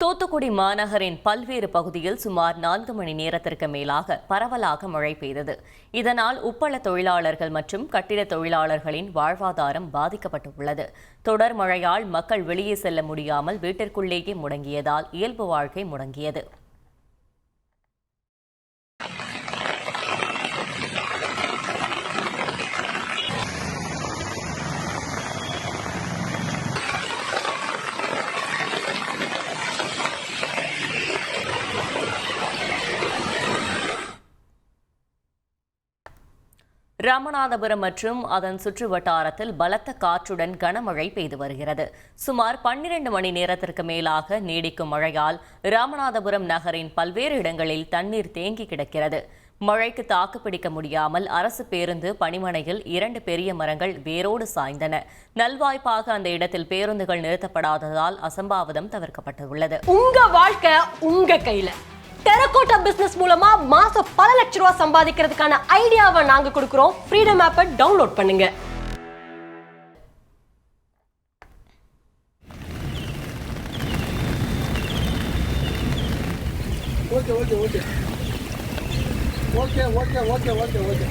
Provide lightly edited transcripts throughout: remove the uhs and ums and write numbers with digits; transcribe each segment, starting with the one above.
தூத்துக்குடி மாநகரின் பல்வேறு பகுதியில் சுமார் 4 மணி நேரத்திற்கு மேலாக பரவலாக மழை பெய்தது. இதனால் உப்பள தொழிலாளர்கள் மற்றும் கட்டிட தொழிலாளர்களின் வாழ்வாதாரம் பாதிக்கப்பட்டுள்ளது. தொடர் மழையால் மக்கள் வெளியே செல்ல முடியாமல் வீட்டிற்குள்ளேயே முடங்கியதால் இயல்பு வாழ்க்கை முடங்கியது. ராமநாதபுரம் மற்றும் அதன் சுற்று வட்டாரத்தில் பலத்த காற்றுடன் கனமழை பெய்து வருகிறது. சுமார் 12 மணி நேரத்திற்கு மேலாக நீடிக்கும் மழையால் ராமநாதபுரம் நகரின் பல்வேறு இடங்களில் தண்ணீர் தேங்கி கிடக்கிறது. மழைக்கு தாக்குப்பிடிக்க முடியாமல் அரசு பேருந்து பணிமனையில் 2 பெரிய மரங்கள் வேரோடு சாய்ந்தன. நல்வாய்ப்பாக அந்த இடத்தில் பேருந்துகள் நிறுத்தப்படாததால் அசம்பாவிதம் தவிர்க்கப்பட்டுள்ளது. உங்க வாழ்க்கை உங்க கையில. டெரகோட்டா பிசினஸ் மூலமா மாசம் பல லட்சம் ரூபாய் சம்பாதிக்கிறதுக்கான ஐடியாவை நாங்க கொடுக்கிறோம். ஃப்ரீடம் ஆப்பை டவுன்லோட் பண்ணுங்க. Okay okay okay okay okay okay okay okay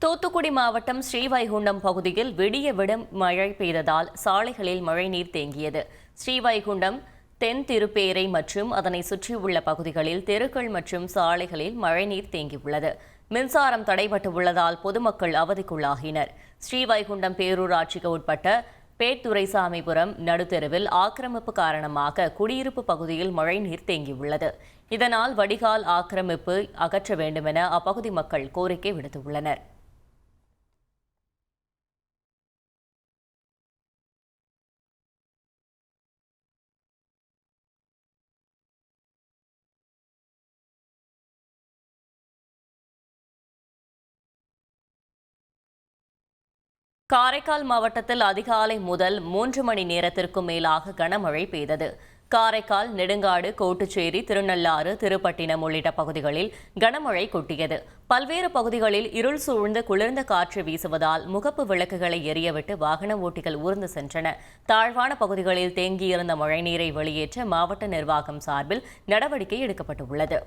Thoothukudi மாவட்டம் ஸ்ரீவைகுண்டம் பகுதியில் விடிய விடும் மழை பெய்ததால் சாலைகளில் மழைநீர் தேங்கியது. ஸ்ரீவைகுண்டம் தென் திருப்பேரை மற்றும் அதனை சுற்றியுள்ள பகுதிகளில் தெருக்கள் மற்றும் சாலைகளில் மழைநீர் தேங்கியுள்ளது. மின்சாரம் தடைபட்டு உள்ளதால் பொதுமக்கள் அவதிக்குள்ளாகினர். ஸ்ரீவைகுண்டம் பேரூராட்சிக்கு உட்பட்ட பேட்டுரைசாமிபுரம் நடுத்தெருவில் ஆக்கிரமிப்பு காரணமாக குடியிருப்பு பகுதியில் மழைநீர் தேங்கியுள்ளது. இதனால் வடிகால் ஆக்கிரமிப்பு அகற்ற வேண்டுமென அப்பகுதி மக்கள் கோரிக்கை விடுத்துள்ளனர். காரைக்கால் மாவட்டத்தில் அதிகாலை முதல் 3 மணி நேரத்திற்கும் மேலாக கனமழை பெய்தது. காரைக்கால், நெடுங்காடு, கோட்டுச்சேரி, திருநள்ளாறு, திருப்பட்டினம் உள்ளிட்ட பகுதிகளில் கனமழை கொட்டியது. பல்வேறு பகுதிகளில் இருள் சூழ்ந்து குளிர்ந்த காற்று வீசுவதால் முகப்பு விளக்குகளை எரியவிட்டு வாகன ஓட்டிகள் ஊர்ந்து சென்றன. தாழ்வான பகுதிகளில் தேங்கியிருந்த மழைநீரை வெளியேற்ற மாவட்ட நிர்வாகம் சார்பில் நடவடிக்கை எடுக்கப்பட்டுள்ளது.